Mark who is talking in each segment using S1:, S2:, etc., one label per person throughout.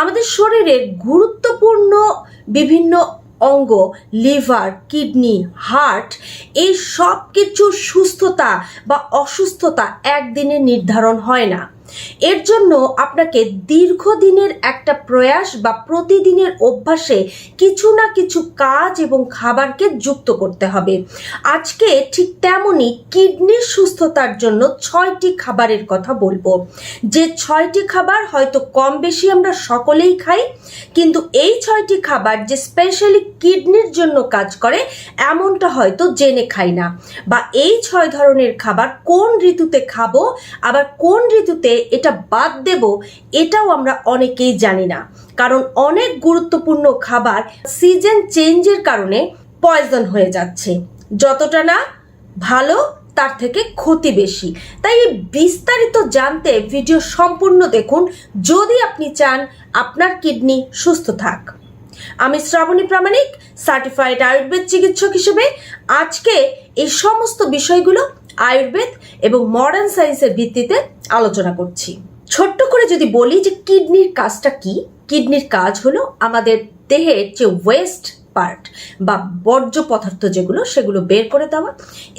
S1: আমাদের শরীরের গুরুত্বপূর্ণ বিভিন্ন অঙ্গ, লিভার, কিডনি, হার্ট, এই সব কিছুর সুস্থতা বা অসুস্থতা একদিনে নির্ধারণ হয় না। এর জন্য আপনাকে দীর্ঘদিনের একটা প্রয়াস বা প্রতিদিনের অভ্যাসে কিছু না কিছু কাজ এবং খাবারকে যুক্ত করতে হবে। আজকে ঠিক তেমনই কিডনির সুস্থতার জন্য 6টি খাবারের কথা বলবো, যে 6টি খাবার হয়তো কম বেশি আমরা সকলেই খাই, কিন্তু এই 6টি খাবার যে স্পেশালি কিডনির জন্য কাজ করে এমনটা হয়তো জেনে খাই না, বা এই 6 ধরনের খাবার কোন ঋতুতে খাবো আবার কোন ঋতুতে এটা বাদ দেব এটাও আমরা অনেকেই জানি না। কারণ অনেক গুরুত্বপূর্ণ খাবার সিজন চেঞ্জের কারণে পয়জন হয়ে যাচ্ছে, যতটা না ভালো তার থেকে ক্ষতি বেশি। তাই বিস্তারিত জানতে ভিডিও সম্পূর্ণ দেখুন যদি আপনি চান আপনার কিডনি সুস্থ থাক। আমি শ্রাবণী প্রামাণিক, সার্টিফাইড আয়ুর্বেদ চিকিৎসক হিসেবে আজকে এই সমস্ত বিষয়গুলো আয়ুর্বেদ এবং মডার্ন সায়েন্সের ভিত্তিতে আলোচনা করছি। ছোট্ট করে যদি বলি যে কিডনির কাজটা কি, কিডনির কাজ হলো আমাদের দেহের যে ওয়েস্ট পার্ট বা বর্জ্য পদার্থ যেগুলো সেগুলো বের করে দেওয়া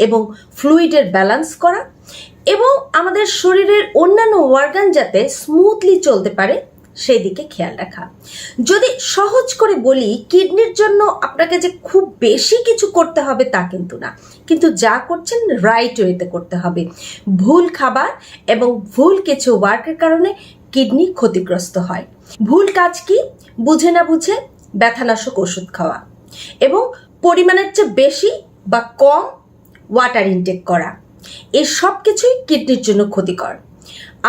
S1: এবং ফ্লুইডের ব্যালেন্স করা এবং আমাদের শরীরের অন্যান্য অর্গান যাতে স্মুথলি চলতে পারে সেই দিকে খেয়াল রাখা। যদি সহজ করে বলি, কিডনির জন্য আপনাকে যে খুব বেশি কিছু করতে হবে তা কিন্তু না, কিন্তু যা করছেন রাইট ওয়েতে করতে হবে। ভুল খাবার এবং ভুল কিছু ওয়ার্কের কারণে কিডনি ক্ষতিগ্রস্ত হয়। ভুল কাজ কি? বুঝে না বুঝে ব্যথানাশক ওষুধ খাওয়া এবং পরিমাণের চেয়ে বেশি বা কম ওয়াটার ইনটেক করা, এই সব কিছুই কিডনির জন্য ক্ষতিকর।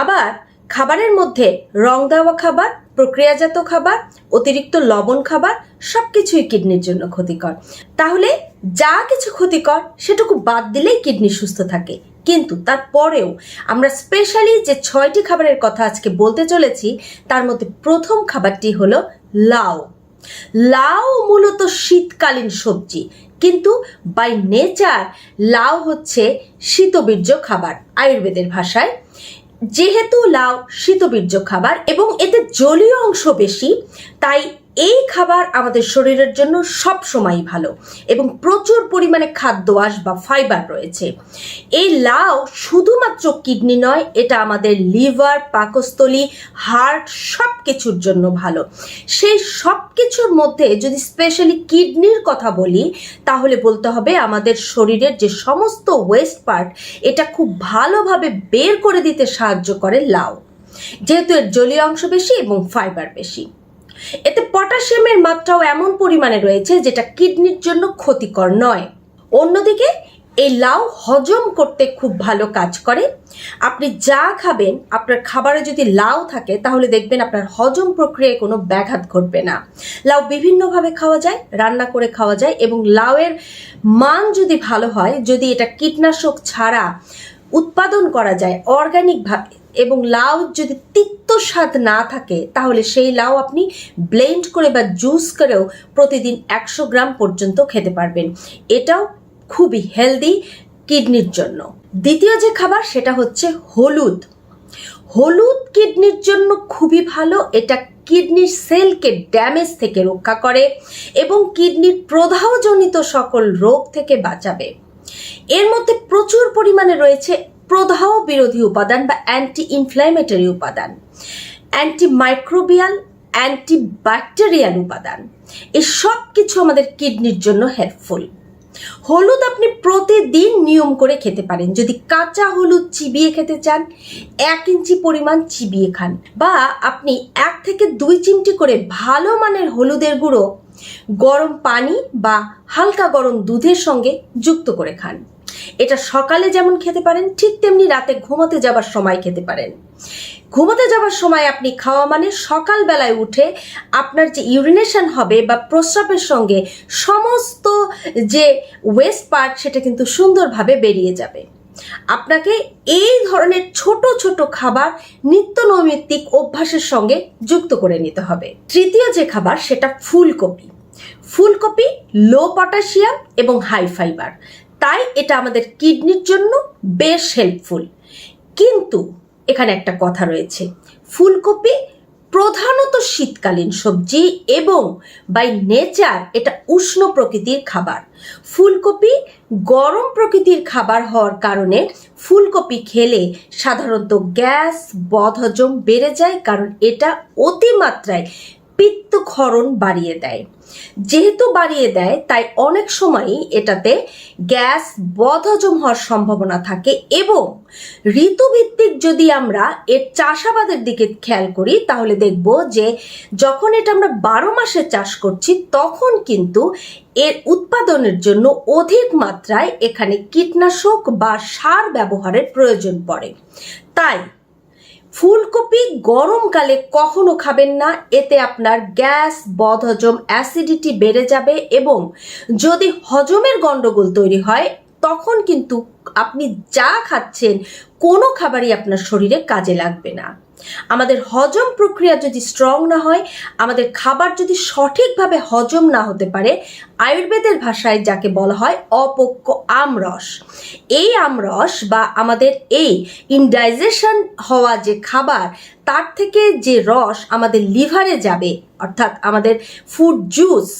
S1: আবার খাবারের মধ্যে রং দেওয়া খাবার, প্রক্রিয়াজাত খাবার, অতিরিক্ত লবণ খাবার সবকিছুই কিডনির জন্য ক্ষতিকর। তাহলে যা কিছু ক্ষতিকর সেটুকু বাদ দিলেই কিডনি সুস্থ থাকে। কিন্তু তারপরেও আমরা স্পেশালি যে 6টি খাবারের কথা আজকে বলতে চলেছি তার মধ্যে প্রথম খাবারটি হলো লাউ। লাউ মূলত শীতকালীন সবজি, কিন্তু বাই নেচার লাউ হচ্ছে শীতবীর্য খাবার আয়ুর্বেদের ভাষায়। যেহেতু লাউ শীতবীর্য খাবার এবং এতে জলীয় অংশ বেশি, তাই এই খাবার আমাদের শরীরের জন্য সব সময়ই ভালো এবং প্রচুর পরিমাণে খাদ্য আঁশ বা ফাইবার রয়েছে। এই লাউ শুধুমাত্র কিডনি নয়, এটা আমাদের লিভার, পাকস্থলী, হার্ট সব কিছুর জন্য ভালো। সেই সব কিছুর মধ্যে যদি স্পেশালি কিডনির কথা বলি তাহলে বলতে হবে আমাদের শরীরের যে সমস্ত ওয়েস্ট পার্ট এটা খুব ভালোভাবে বের করে দিতে সাহায্য করে লাউ, যেহেতু এর জলীয় অংশ বেশি এবং ফাইবার বেশি। এতে পটাশিয়ামের মাত্রাও এমন পরিমাণে রয়েছে যেটা কিডনির জন্য ক্ষতিকর নয়। অন্যদিকে এই লাউ হজম করতে খুব ভালো কাজ করে। আপনি যা খাবেন, আপনার খাবারে যদি লাউ থাকে তাহলে দেখবেন আপনার হজম প্রক্রিয়ায় কোনো ব্যাঘাত ঘটবে না। লাউ বিভিন্নভাবে খাওয়া যায়, রান্না করে খাওয়া যায় এবং লাউয়ের মান যদি ভালো হয়, যদি এটা কীটনাশক ছাড়া উৎপাদন করা যায় অর্গানিকভাবে এবং লাউ যদি তিক্ত স্বাদ না থাকে তাহলে সেই লাউ আপনি ব্লেন্ড করে বা জুস করেও প্রতিদিন 100 গ্রাম পর্যন্ত খেতে পারবেন। এটাও খুবই হেলদি কিডনির জন্য। দ্বিতীয় যে খাবার সেটা হচ্ছে হলুদ। হলুদ কিডনির জন্য খুবই ভালো। এটা কিডনির সেলকে ড্যামেজ থেকে রক্ষা করে এবং কিডনির প্রদাহজনিত সকল রোগ থেকে বাঁচাবে। এর মধ্যে প্রচুর পরিমাণে রয়েছে প্রদাহ বিরোধী উপাদান বা অ্যান্টি ইনফ্ল্যামেটরি উপাদান, অ্যান্টিমাইক্রোবিয়াল, অ্যান্টিব্যাকটেরিয়াল উপাদান। এই সব কিছু আমাদের কিডনির জন্য হেল্পফুল। হলুদ আপনি প্রতিদিন নিয়ম করে খেতে পারেন। যদি কাঁচা হলুদ চিবিয়ে খেতে চান 1 ইঞ্চি পরিমাণ চিবিয়ে খান, বা আপনি 1 থেকে 2 চিমটি করে ভালো মানের হলুদের গুঁড়ো গরম পানি বা হালকা গরম দুধের সঙ্গে যুক্ত করে খান। এটা সকালে যেমন খেতে পারেন ঠিক তেমনি রাতে ঘুমাতে যাবার সময় খেতে পারেন। ঘুমাতে যাবার সময় আপনি খাওয়া মানে সকালবেলায় উঠে আপনার যে ইউরিনেশন হবে বা প্রস্রাবের সঙ্গে সমস্ত যে ওয়েস্ট পার্ট সেটা কিন্তু সুন্দরভাবে বেরিয়ে যাবে। আপনাকে এই ধরনের ছোট ছোট খাবার নিত্য নৈমিত্তিক অভ্যাসের সঙ্গে যুক্ত করে নিতে হবে। তৃতীয় যে খাবার সেটা ফুলকপি। ফুলকপি লো পটাশিয়াম এবং হাই ফাইবার, তাই এটা আমাদের কিডনির জন্য বেশ হেল্পফুল। কিন্তু এখানে একটা কথা রয়েছে, ফুলকপি প্রধানত শীতকালীন সবজি এবং বাই নেচার এটা উষ্ণ প্রকৃতির খাবার। ফুলকপি গরম প্রকৃতির খাবার হওয়ার কারণে ফুলকপি খেলে সাধারণত গ্যাস, বদহজম বেড়ে যায়, কারণ এটা অতিমাত্রায় পিত্তক্ষরণ বাড়িয়ে দেয়। যেহেতু বাড়িয়ে দেয় তাই অনেক সময়ই এটাতে গ্যাস, বদহজম হওয়ার সম্ভাবনা থাকে। এবং ঋতুভিত্তিক যদি আমরা এর চাষাবাদের দিকে খেয়াল করি তাহলে দেখব যে যখন এটা আমরা 12 মাসে চাষ করছি তখন কিন্তু এর উৎপাদনের জন্য অধিক মাত্রায় এখানে কীটনাশক বা সার ব্যবহারের প্রয়োজন পড়ে। তাই ফুলকপি গরমকালে কখনো খাবেন না, এতে আপনার গ্যাস, বদহজম, অ্যাসিডিটি বেড়ে যাবে এবং যদি হজমের গন্ডগোল তৈরি হয় তখন কিন্তু আপনি যা খাচ্ছেন কোনো খাবারই আপনার শরীরে কাজে লাগবে না। আমাদের হজম প্রক্রিয়া যদি স্ট্রং না হয়, আমাদের খাবার যদি সঠিকভাবে হজম না হতে পারে, আয়ুর্বেদের ভাষায় যাকে বলা হয় অপক্ব আমরস, এই আমরস বা আমাদের এই ইনডাইজেশন হওয়া যে খাবার তার থেকে যে রস আমাদের লিভারে যাবে, অর্থাৎ আমাদের ফুড জুস,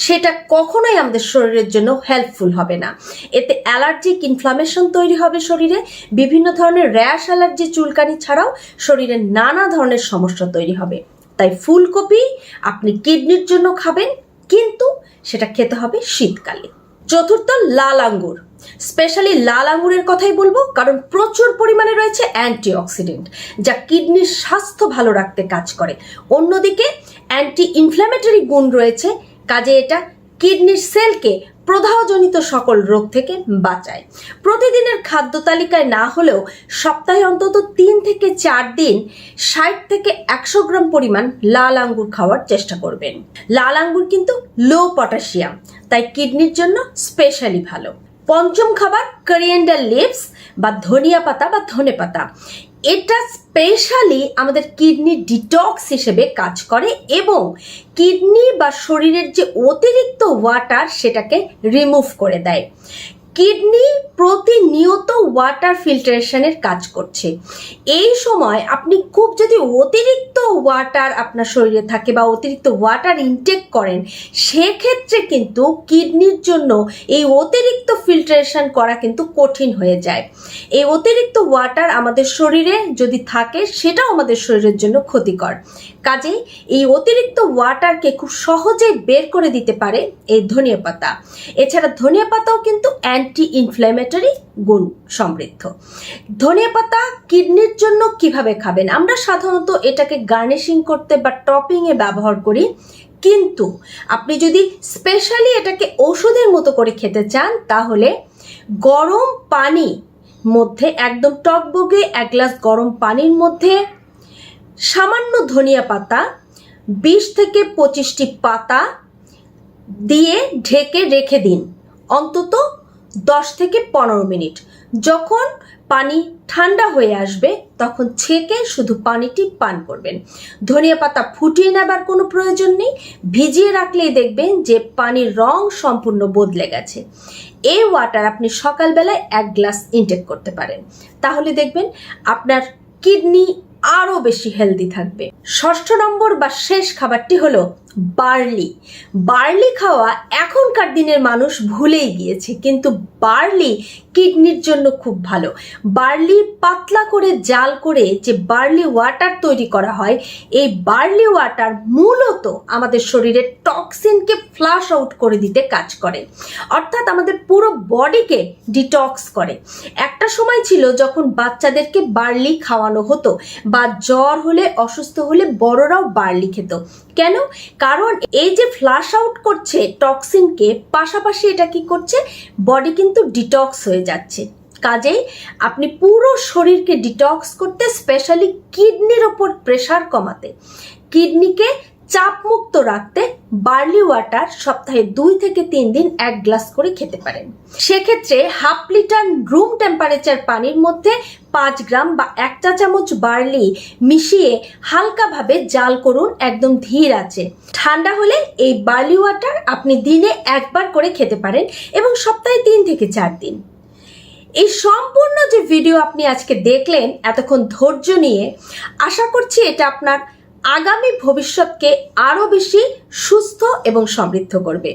S1: সেটা কখনোই আমাদের শরীরের জন্য হেল্পফুল হবে না। এতে অ্যালার্জিক ইনফ্লামেশন তৈরি হবে শরীরে, বিভিন্ন ধরনের র্যাশ, অ্যালার্জি, চুলকানি ছাড়াও শরীরে নানা ধরনের সমস্যা তৈরি হবে। তাই ফুলকপি আপনি কিডনির জন্য খাবেন, কিন্তু সেটা খেতে হবে শীতকালে। চতুর্থ, লাল আঙ্গুর। স্পেশালি লাল আঙ্গুরের কথাই বলবো, কারণ প্রচুর পরিমাণে রয়েছে অ্যান্টিঅক্সিডেন্ট যা কিডনির স্বাস্থ্য ভালো রাখতে কাজ করে। অন্যদিকে অ্যান্টি ইনফ্ল্যামেটরি গুণ রয়েছে, কাজে এটা কিডনির সেলকে প্রদাহজনিত সকল রোগ থেকে বাঁচায়। প্রতিদিনের খাদ্য তালিকায় না হলেও সপ্তাহে অন্তত 3 থেকে 4 দিন 60 থেকে 100 গ্রাম পরিমাণ লাল আঙ্গুর খাওয়ার চেষ্টা করবেন। লাল আঙ্গুর কিন্তু লো পটাশিয়াম, তাই কিডনির জন্য স্পেশালি ভালো। পঞ্চম খাবার কোরিয়েন্ডার লিভস বা ধনিয়া পাতা বা ধনে পাতা। এটা স্পেশালি আমাদের কিডনি ডিটক্স হিসেবে কাজ করে এবং কিডনি বা শরীরের যে অতিরিক্ত ওয়াটার সেটাকে রিমুভ করে দেয়। কিডনি প্রতিনিয়ত ওয়াটার ফিল্টারেশনের কাজ করছে। এই সময় আপনি খুব যদি অতিরিক্ত ওয়াটার আপনার শরীরে থাকে বা অতিরিক্ত ওয়াটার ইনটেক করেন, সেক্ষেত্রে কিন্তু কিডনির জন্য এই অতিরিক্ত ফিল্টারেশন করা কিন্তু কঠিন হয়ে যায়। এই অতিরিক্ত ওয়াটার আমাদের শরীরে যদি থাকে সেটাও আমাদের শরীরের জন্য ক্ষতিকর। কাজেই এই অতিরিক্ত ওয়াটারকে খুব সহজেই বের করে দিতে পারে এই ধনিয়া পাতা। এছাড়া ধনিয়া পাতাও কিন্তু অ্যান্টি ইনফ্ল্যামেটরি গুণ সমৃদ্ধ। ধনিয়া পাতা কিডনির জন্য কিভাবে খাবেন? আমরা সাধারণত এটাকে গার্নিশিং করতে বা টপিংয়ে ব্যবহার করি, কিন্তু আপনি যদি স্পেশালি এটাকে ওষুধের মতো করে খেতে চান তাহলে গরম পানি মধ্যে একদম টকবগে 1 গ্লাস গরম পানির মধ্যে সামান্য ধনিয়া পাতা 20 থেকে 25টি পাতা দিয়ে ঢেকে রেখে দিন অন্তত 10 থেকে 15 মিনিট। যখন পানি ঠান্ডা হয়ে আসবে তখন ছেঁকে শুধু পানিটি পান করবেন। ধনিয়া পাতা ফুটিয়ে নেবার কোনো প্রয়োজন নেই, ভিজিয়ে রাখলেই দেখবেন যে পানির রং সম্পূর্ণ বদলে গেছে। এই ওয়াটার আপনি সকালবেলায় 1 গ্লাস ইনটেক করতে পারেন, তাহলে দেখবেন আপনার কিডনি আরও বেশি হেলদি থাকবে। ষষ্ঠ নম্বর বা শেষ খাবারটি হলো বার্লি। বার্লি খাওয়া এখনকার দিনের মানুষ ভুলেই গিয়েছে, কিন্তু বার্লি কিডনির জন্য খুব ভালো। বার্লি পাতলা করে জাল করে যে বার্লি ওয়াটার তৈরি করা হয়, এই বার্লি ওয়াটার মূলত আমাদের শরীরের টক্সিনকে ফ্লাশ আউট করে দিতে কাজ করে, অর্থাৎ আমাদের পুরো বডিকে ডিটক্স করে। একটা সময় ছিল যখন বাচ্চাদেরকে বার্লি খাওয়ানো হতো বা জ্বর হলে, অসুস্থ হলে বড়রাও বার্লি খেত। কেন? কারণ এই যে ফ্লাশ আউট করছে টক্সিনকে, পাশাপাশি এটা কি করছে, বডি কিন্তু ডিটক্স হয়ে যাচ্ছে। কাজেই আপনি পুরো শরীরকে ডিটক্স করতে, স্পেশালি কিডনির ওপর প্রেসার কমাতে, কিডনিকে চাপমুক্ত রাখতে বার্লি ওয়াটার সপ্তাহে 2 থেকে 3 দিন 1 গ্লাস করে খেতে পারেন। সেক্ষেত্রে 1/2 লিটার রুম টেম্পারেচার পানির মধ্যে 5 গ্রাম বা 1 চা চামচ বার্লি মিশিয়ে হালকাভাবে জাল করুন একদম ধীর আঁচে। ঠান্ডা হলে এই বার্লি ওয়াটার আপনি দিনে 1 বার করে খেতে পারেন এবং সপ্তাহে 3 থেকে 4 দিন। এই সম্পূর্ণ যে ভিডিও আপনি আজকে দেখলেন এতক্ষণ ধৈর্য নিয়ে, আশা করছি এটা আপনার আগামী ভবিষ্যৎকে আরও বেশি সুস্থ এবং সমৃদ্ধ করবে।